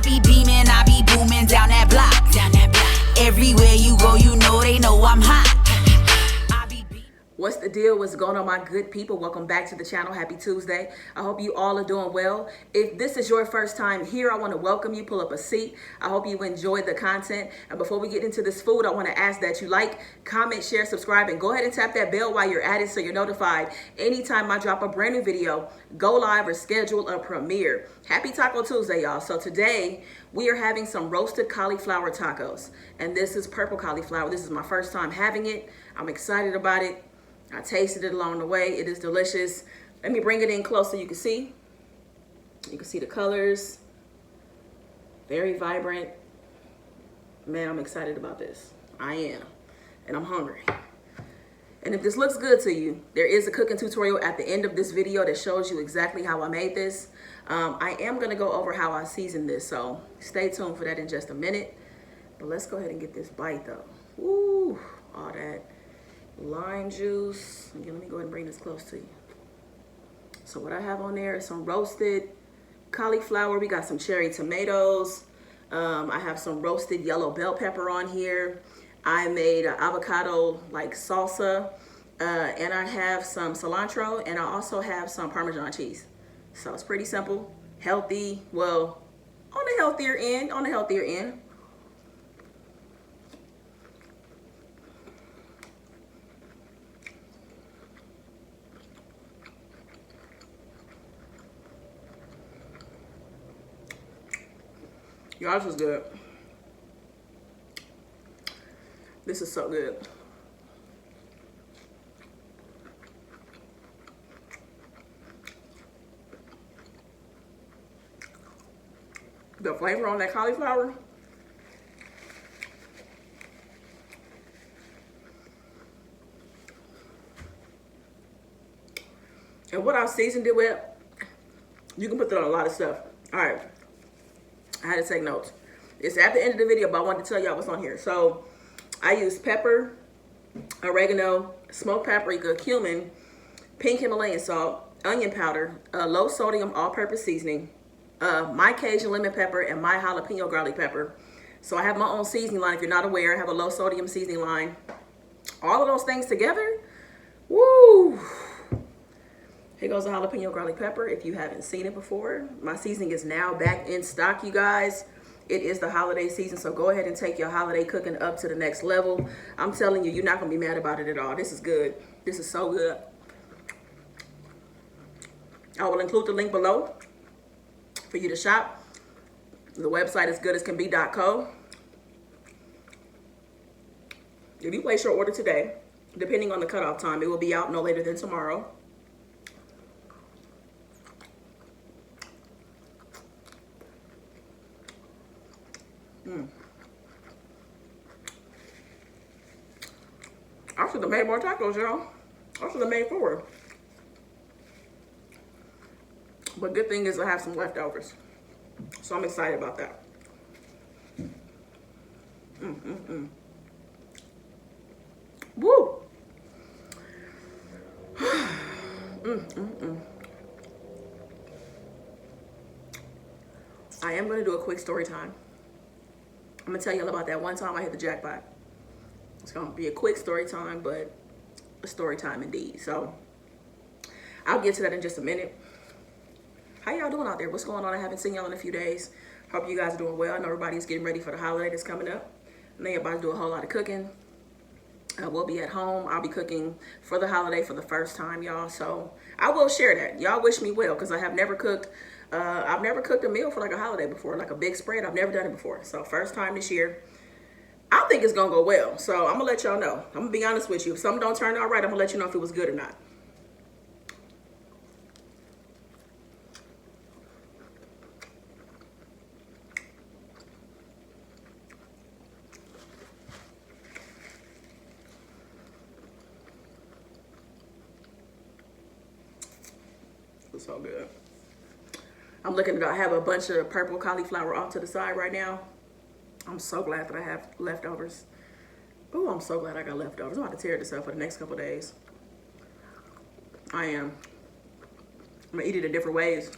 be beaming, I be booming down that block. Everywhere you go, you know they know I'm hot. What's the deal? What's going on, my good people? Welcome back to the channel. Happy Tuesday. I hope you all are doing well. If this is your first time here, I want to welcome you. Pull up a seat. I hope you enjoyed the content. And before we get into this food, I want to ask that you like, comment, share, subscribe, and go ahead and tap that bell while you're at it so you're notified anytime I drop a brand new video, go live, or schedule a premiere. Happy Taco Tuesday, y'all. So today we are having some roasted cauliflower tacos. And this is purple cauliflower. This is my first time having it. I'm excited about it. I tasted it along the way. It is delicious. Let me bring it in close so you can see. You can see the colors. Very vibrant. Man, I'm excited about this. I am. And I'm hungry. And if this looks good to you, there is a cooking tutorial at the end of this video that shows you exactly how I made this. I am going to go over how I seasoned this, so stay tuned for that in just a minute. But let's go ahead and get this bite, though. Ooh, all that lime juice. Again, let me go ahead and bring this close to you. So what I have on there is some roasted cauliflower. We got some cherry tomatoes. I have some roasted yellow bell pepper on here. I made an avocado like salsa, and I have some cilantro, and I also have some Parmesan cheese. So it's pretty simple, healthy. Well, on the healthier end. Y'all, this is good. This is so good. The flavor on that cauliflower. And what I seasoned it with, you can put that on a lot of stuff. All right. I had to take notes. It's at the end of the video, but I wanted to tell y'all what's on here. So I used pepper, oregano, smoked paprika, cumin, pink Himalayan salt, onion powder, low sodium all-purpose seasoning, my Cajun lemon pepper, and my jalapeno garlic pepper. So I have my own seasoning line. If you're not aware, I have a low sodium seasoning line. All of those things together, woo! Here goes the jalapeno garlic pepper. If you haven't seen it before, my seasoning is now back in stock, you guys. It is the holiday season, so go ahead and take your holiday cooking up to the next level. I'm telling you, you're not going to be mad about it at all. This is good. This is so good. I will include the link below for you to shop. The website is goodascanbe.co. If you place your order today, depending on the cutoff time, it will be out no later than tomorrow. I should have made more tacos, y'all. I should have made 4. But good thing is I have some leftovers. So I'm excited about that. Woo! I am going to do a quick story time. I'm going to tell you all about that one time I hit the jackpot. It's going to be a quick story time, but a story time indeed. So I'll get to that in just a minute. How y'all doing out there? What's going on? I haven't seen y'all in a few days. Hope you guys are doing well. I know everybody's getting ready for the holiday that's coming up. I know everybody's doing a whole lot of cooking. We'll be at home. I'll be cooking for the holiday for the first time, y'all. So I will share that. Y'all wish me well, because I have never cooked. I've never cooked a meal for like a holiday before, like a big spread. I've never done it before. So first time this year. I think it's going to go well. So I'm going to let y'all know. I'm going to be honest with you. If something don't turn out right, I'm going to let you know if it was good or not. It's so good. I'm looking at, I have a bunch of purple cauliflower off to the side right now. I'm so glad that I have leftovers. Oh, I'm so glad I got leftovers. I'm about to tear this up for the next couple of days. I am. I'm gonna eat it in different ways.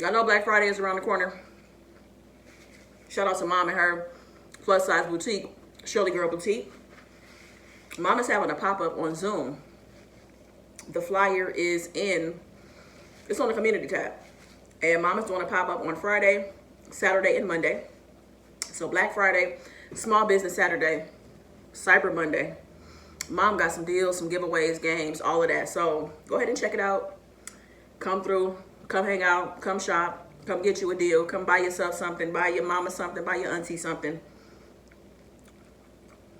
Y'all know Black Friday is around the corner. Shout out to Mom and her plus size boutique, Shirley Girl Boutique. Mom is having a pop-up on Zoom. The flyer is it's on the community tab. And Mom is doing a pop-up on Friday, Saturday, and Monday. So Black Friday, Small Business Saturday, Cyber Monday. Mom got some deals, some giveaways, games, all of that. So go ahead and check it out. Come through, come hang out, come shop, come get you a deal, come buy yourself something, buy your mama something, buy your auntie something.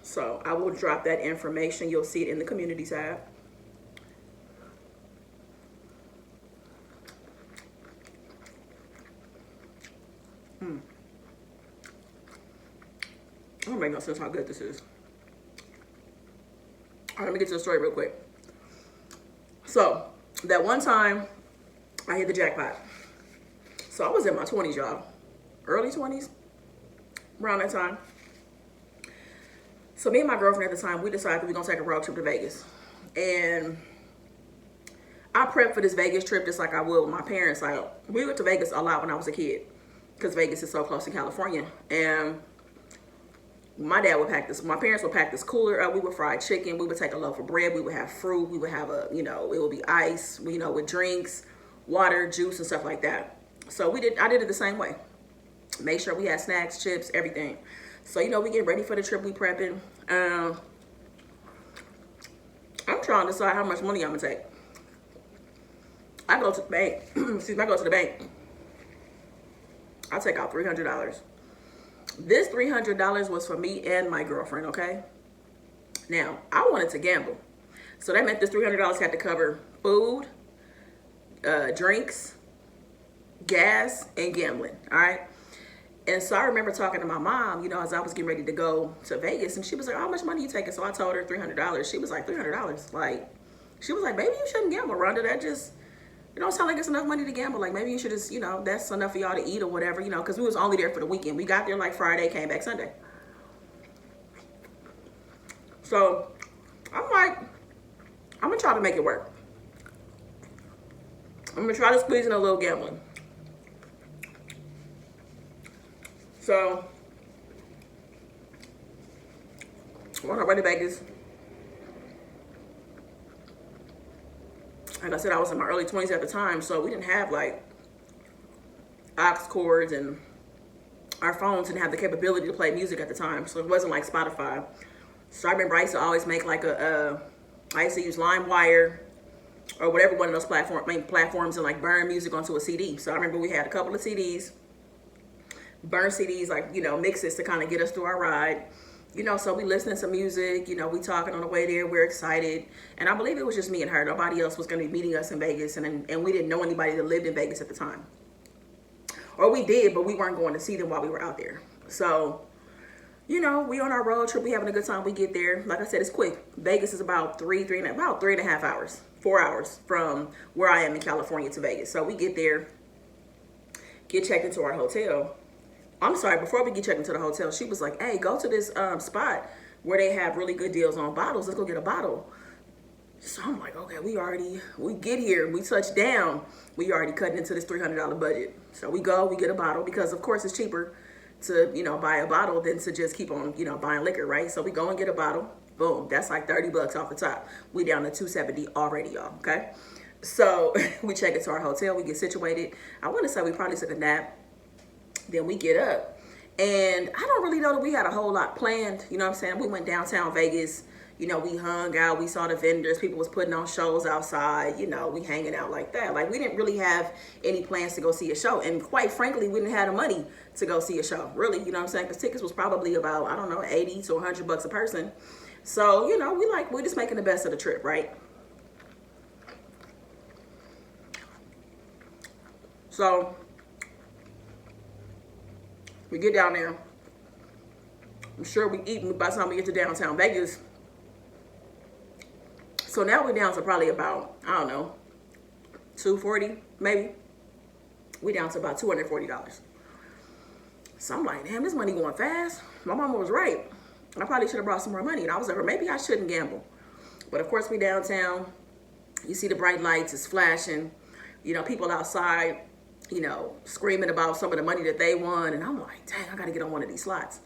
So I will drop that information. You'll see it in the community tab. It don't make no sense how good this is. All right, let me get to the story real quick. So that one time I hit the jackpot. So I was in my 20s, y'all. Early 20s, around that time. So me and my girlfriend at the time, we decided that we're gonna take a road trip to Vegas. And I prepped for this Vegas trip just like I would with my parents. Like, we went to Vegas a lot when I was a kid because Vegas is so close to California. And my dad would pack this, my parents would pack this cooler up. We would fry chicken. We would take a loaf of bread. We would have fruit. We would have it would be ice, with drinks, water, juice, and stuff like that. So I did it the same way. Make sure we had snacks, chips, everything. So, we getting ready for the trip, we prepping. I'm trying to decide how much money I'm gonna take. I go to the bank, I go to the bank. I take out $300. This $300 was for me and my girlfriend, okay? Now, I wanted to gamble. So that meant this $300 had to cover food, drinks, gas, and gambling, all right? And so I remember talking to my mom, as I was getting ready to go to Vegas, and she was like, how much money you taking? So I told her $300. She was like, $300? Like, she was like, maybe you shouldn't gamble, Rhonda. That just, don't sound like it's enough money to gamble. Like, maybe you should just, that's enough for y'all to eat or whatever, because we was only there for the weekend. We got there like Friday, came back Sunday. So I'm like, I'm gonna try to make it work. I'm gonna try to squeeze in a little gambling. So when I went to Vegas, like I said, I was in my early 20s at the time, so we didn't have like aux cords, and our phones didn't have the capability to play music at the time, so it wasn't like Spotify. So I remember I used to always make like I used to use LimeWire or whatever one of those platforms and like burn music onto a CD. So I remember we had a couple of CDs, burn CDs, like, mixes to kind of get us through our ride. So we listening to music, we talking on the way there, we're excited. And I believe it was just me and her. Nobody else was going to be meeting us in Vegas. And we didn't know anybody that lived in Vegas at the time. Or we did, but we weren't going to see them while we were out there. So, we on our road trip, we having a good time. We get there. Like I said, it's quick. Vegas is about 3.5 hours, 4 hours from where I am in California to Vegas. So we get there, get checked into our hotel. I'm sorry, before we get checked into the hotel, she was like, hey, go to this spot where they have really good deals on bottles. Let's go get a bottle. So I'm like, okay, we get here, we touch down, we already cutting into this $300 budget. So we get a bottle because, of course, it's cheaper to, buy a bottle than to just keep on, buying liquor, right? So we go and get a bottle. Boom, that's like $30 off the top. We down to $270 already, y'all, okay? So we check into our hotel, we get situated. I want to say we probably took a nap. Then we get up, and I don't really know that we had a whole lot planned. You know what I'm saying? We went downtown Vegas. We hung out. We saw the vendors. People was putting on shows outside. We hanging out like that. Like, we didn't really have any plans to go see a show. And quite frankly, we didn't have the money to go see a show. Really, you know what I'm saying? Because tickets was probably about, I don't know, 80 to 100 bucks a person. So, we're just making the best of the trip, right? So we get down there. I'm sure we eat by the time we get to downtown Vegas. So now we're down to probably about, I don't know, $240 maybe. We down to about $240. So I'm like, damn, this money going fast. My mama was right. I probably should have brought some more money. And I was like, or maybe I shouldn't gamble. But of course, we downtown. You see the bright lights, it's flashing. People outside you know, screaming about some of the money that they won. And I'm like, dang, I got to get on one of these slots.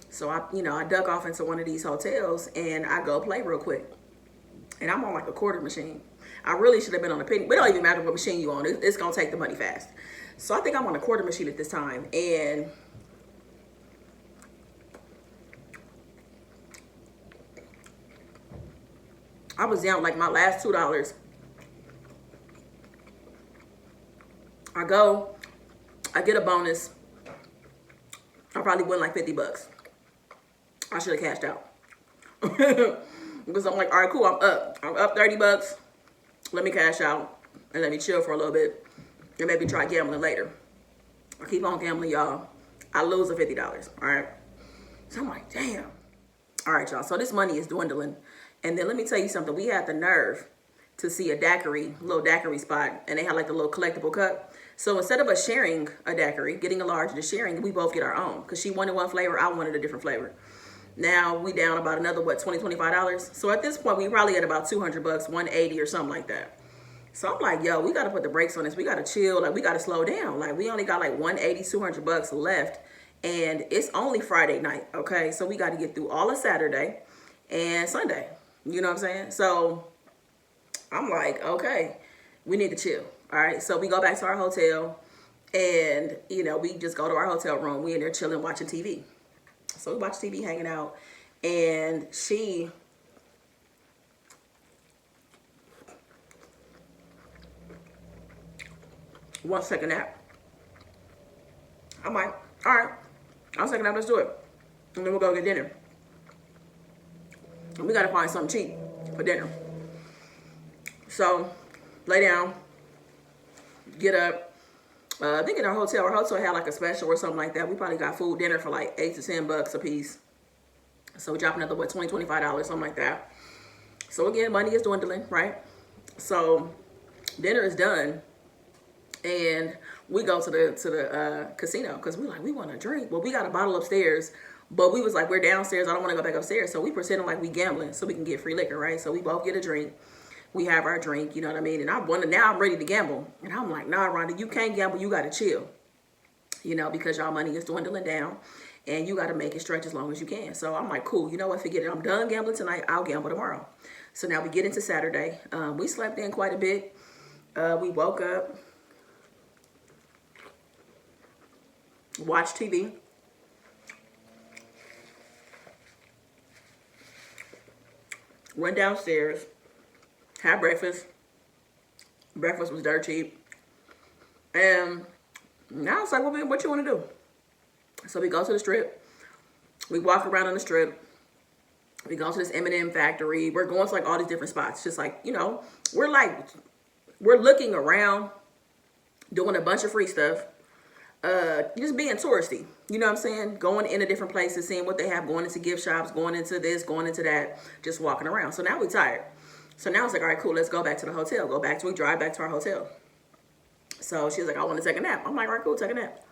So I duck off into one of these hotels and I go play real quick. And I'm on like a quarter machine. I really should have been on a penny. But it don't even matter what machine you on. It's going to take the money fast. So I think I'm on a quarter machine at this time. And I was down like my last $2. I get a bonus. I probably win like 50 bucks. I should have cashed out. Because I'm like, all right, cool, I'm up 30 bucks. Let me cash out and let me chill for a little bit and maybe try gambling later. I keep on gambling, y'all. I lose the $50, all right? So I'm like, damn. All right, y'all, so this money is dwindling. And then let me tell you something. We had the nerve to see a daiquiri, little daiquiri spot, and they had like the little collectible cup. So instead of us sharing a daiquiri, getting a large and sharing, we both get our own. Because she wanted one flavor, I wanted a different flavor. Now we down about another, what, $20, $25? So at this point, we probably at about 200 bucks, 180 or something like that. So I'm like, yo, we got to put the brakes on this. We got to chill. Like, we got to slow down. Like, we only got like 180, 200 bucks left. And it's only Friday night, okay? So we got to get through all of Saturday and Sunday. You know what I'm saying? So I'm like, okay, we need to chill. All right. So we go back to our hotel and, you know, we just go to our hotel room. We in there chilling, watching TV. So we watch TV, hanging out. And she, wants to take a nap. I'm like, all right, I'll take a nap. Let's do it. And then we'll go get dinner. And we got to find something cheap for dinner. So, lay down, get up. I think in our hotel had like a special or something like that. We probably got food, dinner for like 8 to 10 bucks a piece. So we drop another, what, $20, $25, something like that. So again, money is dwindling, right? So dinner is done. And we go to the casino because we want to drink. Well, we got a bottle upstairs, but we was like, we're downstairs. I don't want to go back upstairs. So we pretending like we gambling so we can get free liquor, right? So we both get a drink. We have our drink, you know what I mean? And now I'm ready to gamble. And I'm like, nah, Rhonda, you can't gamble. You got to chill, you know, because y'all money is dwindling down and you got to make it stretch as long as you can. So I'm like, cool, you know what? Forget it. I'm done gambling tonight. I'll gamble tomorrow. So now we get into Saturday. We slept in quite a bit. We woke up, watched TV. Went downstairs. Had breakfast. Breakfast was dirt cheap. And now it's like, well, what you want to do? So we go to the strip. We walk around on the strip. We go to this M&M factory. We're going to like all these different spots. Just like, you know, we're looking around, doing a bunch of free stuff. Just being touristy. You know what I'm saying? Going into different places, seeing what they have, going into gift shops, going into this, going into that, just walking around. So now we're tired. So now it's like, all right, cool, let's go back to the hotel. We drive back to our hotel. So she's like, I want to take a nap. I'm like, all right, cool, take a nap.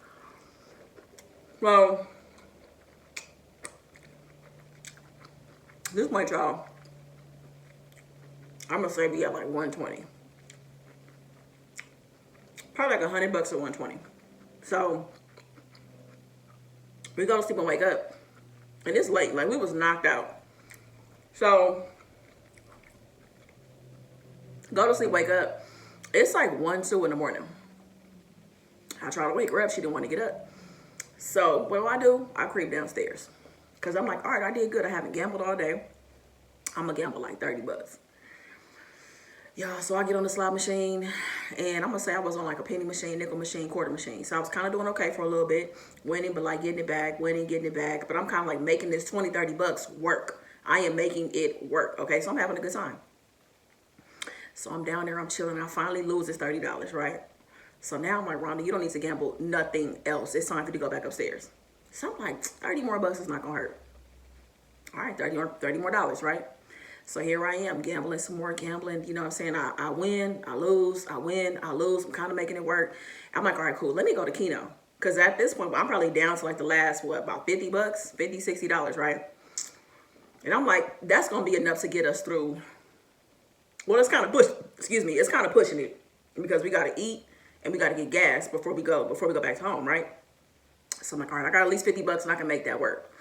Well, this point, y'all, I'm going to say we at like 120. Probably like 100 bucks or 120. So we go to sleep and wake up. And it's late. Like, we was knocked out. So go to sleep, wake up. It's like 1, 2 in the morning. I try to wake her up. She didn't want to get up. So what do? I creep downstairs. Because I'm like, all right, I did good. I haven't gambled all day. I'm going to gamble like 30 bucks. Yeah, so I get on the slot machine, and I'm going to say I was on like a penny machine, nickel machine, quarter machine. So I was kind of doing okay for a little bit, winning, but like getting it back, winning, getting it back. But I'm kind of like making this 20, 30 bucks work. I am making it work, okay? So I'm having a good time. So I'm down there, I'm chilling. I finally lose this $30, right? So now I'm like, Rhonda, you don't need to gamble nothing else. It's time for you to go back upstairs. So I'm like, 30 more bucks is not going to hurt. All right, 30 more dollars, right? So here I am, gambling some more, gambling. You know what I'm saying? I win, I lose, I win, I lose. I'm kind of making it work. I'm like, all right, cool. Let me go to Keno. Because at this point, I'm probably down to like the last, what, about 50 bucks? $50, $60, right? And I'm like, that's going to be enough to get us through. Well, it's kind of pushing, it's kind of pushing it. Because we got to eat and we got to get gas before we go back home, right? So I'm like, all right, I got at least $50 and I can make that work.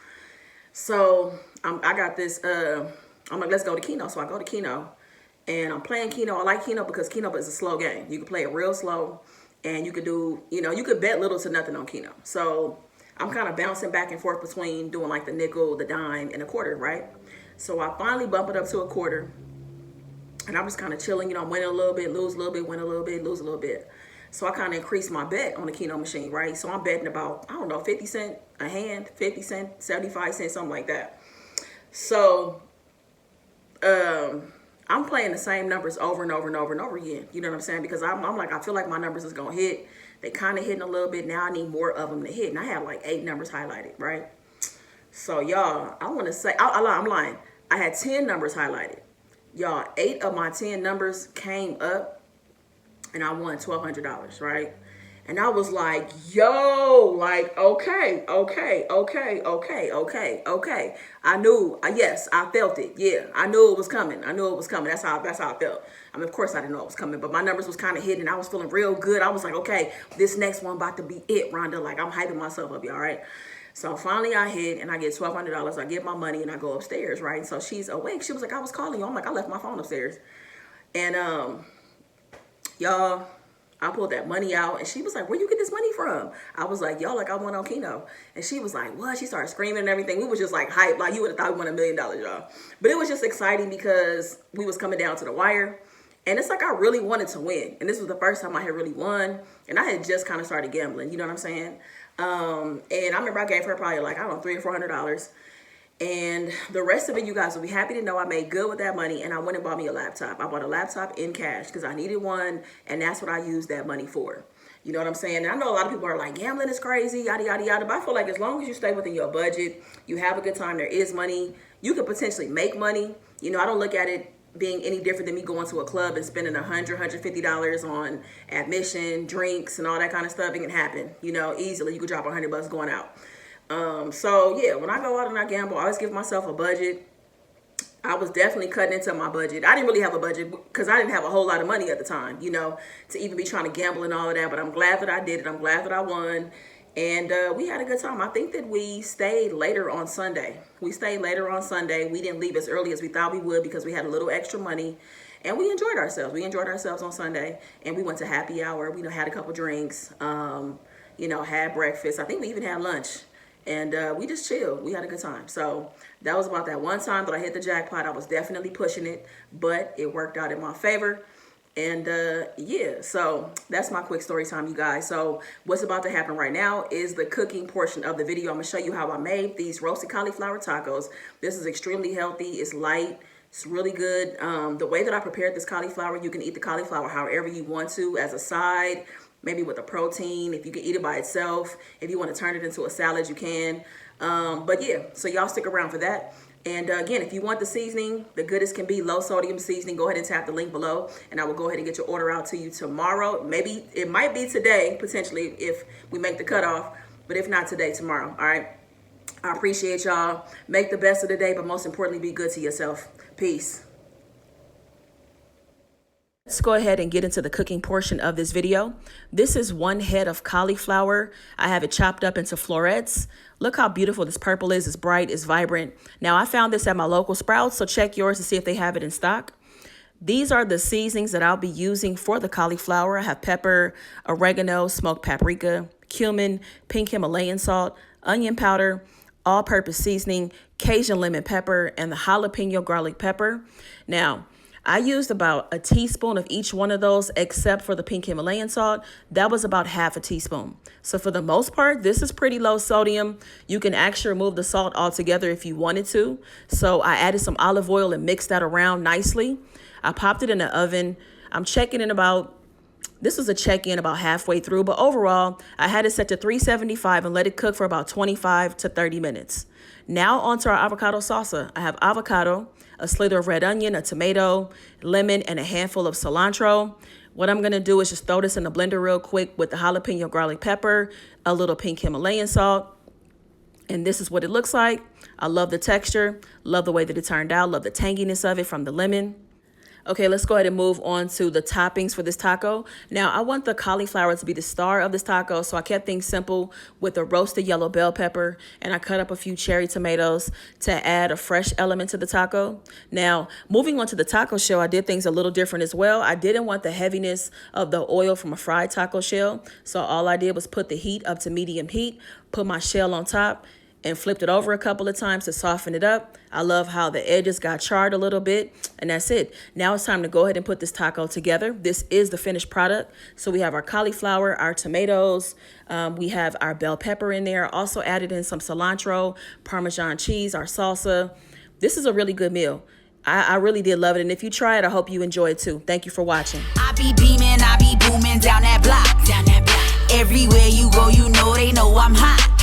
So I got this, I'm like, let's go to Keno. So I go to Keno and I'm playing Keno. I like Keno because Keno is a slow game. You can play it real slow and you could do, you could bet little to nothing on Keno. So I'm kind of bouncing back and forth between doing like the nickel, the dime, and a quarter, right? So I finally bump it up to a quarter and I'm just kind of chilling, I'm winning a little bit, lose a little bit, win a little bit, lose a little bit. So I kind of increased my bet on the Keno machine, right? So I'm betting about, I don't know, 50 cents a hand, 50 cents, 75 cents, something like that. So I'm playing the same numbers over and over and over and over again. You know what I'm saying? Because I'm like, I feel like my numbers is going to hit. They kind of hitting a little bit. Now I need more of them to hit. And I have like 8 numbers highlighted, right? So y'all, I want to say, I'm lying. I had 10 numbers highlighted. Y'all, 8 of my 10 numbers came up. And I won $1,200, right? And I was like, yo, like, okay. I knew, yes, I felt it. Yeah, I knew it was coming. That's how I felt. I mean, of course I didn't know it was coming, but my numbers was kind of hitting. I was feeling real good. I was like, okay, this next one about to be it, Rhonda. Like, I'm hyping myself up, y'all, right? So finally I hit and I get $1,200. I get my money and I go upstairs, right? So she's awake. She was like, I was calling you. I'm like, I left my phone upstairs. And, y'all, I pulled that money out and she was like, where you get this money from? I was like, y'all, like I won on Keno. And she was like, what? She started screaming and everything. We was just like hype. Like you would have thought we won $1 million, y'all. But it was just exciting because we was coming down to the wire. And it's like I really wanted to win. And this was the first time I had really won. And I had just kind of started gambling. You know what I'm saying? And I remember I gave her probably like, I don't know, $300 or $400. And the rest of it, you guys will be happy to know I made good with that money and I went and bought me a laptop. I bought a laptop in cash because I needed one and that's what I used that money for. You know what I'm saying? And I know a lot of people are like, gambling is crazy, yada, yada, yada. But I feel like as long as you stay within your budget, you have a good time, there is money, you could potentially make money. I don't look at it being any different than me going to a club and spending $100, $150 on admission, drinks, and all that kind of stuff. It can happen, easily. You could drop $100 going out. So yeah, when I go out and I gamble, I always give myself a budget. I was definitely cutting into my budget. I didn't really have a budget because I didn't have a whole lot of money at the time, to even be trying to gamble and all of that. But I'm glad that I did it. I'm glad that I won. And we had a good time. I think that we stayed later on Sunday. We didn't leave as early as we thought we would because we had a little extra money. And we enjoyed ourselves. On Sunday. And we went to happy hour. We had a couple drinks, had breakfast. I think we even had lunch. And we just chilled. We had a good time. So that was about that one time that I hit the jackpot. I was definitely pushing it, but it worked out in my favor. And yeah, so that's my quick story time, you guys. So what's about to happen right now is the cooking portion of the video. I'm going to show you how I made these roasted cauliflower tacos. This is extremely healthy. It's light. It's really good. The way that I prepared this cauliflower, you can eat the cauliflower however you want to, as a side, maybe with a protein, if you can eat it by itself. If you want to turn it into a salad, you can. But yeah, so y'all stick around for that. And again, if you want the seasoning, the good as can be, low sodium seasoning, go ahead and tap the link below and I will go ahead and get your order out to you tomorrow. Maybe it might be today, potentially, if we make the cutoff, but if not today, tomorrow. All right. I appreciate y'all. Make the best of the day, but most importantly, be good to yourself. Peace. Let's go ahead and get into the cooking portion of this video. This is 1 head of cauliflower. I have it chopped up into florets. Look how beautiful this purple is. It's bright, it's vibrant. Now I found this at my local Sprouts, so check yours to see if they have it in stock. These are the seasonings that I'll be using for the cauliflower. I have pepper, oregano, smoked paprika, cumin, pink Himalayan salt, onion powder, all-purpose seasoning, Cajun lemon pepper, and the jalapeno garlic pepper. Now, I used about a teaspoon of each one of those, except for the pink Himalayan salt. That was about half a teaspoon. So for the most part, this is pretty low sodium. You can actually remove the salt altogether if you wanted to. So I added some olive oil and mixed that around nicely. I popped it in the oven. I'm checking in this was a check-in about halfway through, but overall, I had it set to 375 and let it cook for about 25 to 30 minutes. Now onto our avocado salsa. I have avocado, a slither of red onion, a tomato, lemon, and a handful of cilantro. What I'm going to do is just throw this in the blender real quick with the jalapeno garlic pepper, a little pink Himalayan salt. And this is what it looks like. I love the texture, love the way that it turned out, love the tanginess of it from the lemon. Okay, let's go ahead and move on to the toppings for this taco. Now, I want the cauliflower to be the star of this taco, so I kept things simple with a roasted yellow bell pepper, and I cut up a few cherry tomatoes to add a fresh element to the taco. Now, moving on to the taco shell, I did things a little different as well. I didn't want the heaviness of the oil from a fried taco shell, so all I did was put the heat up to medium heat, put my shell on top, and flipped it over a couple of times to soften it up. I love how the edges got charred a little bit, and that's it. Now it's time to go ahead and put this taco together. This is the finished product. So we have our cauliflower, our tomatoes, we have our bell pepper in there. Also added in some cilantro, Parmesan cheese, our salsa. This is a really good meal. I really did love it, and if you try it, I hope you enjoy it too. Thank you for watching. I be beaming, I be booming down that block. Everywhere you go, you know they know I'm hot.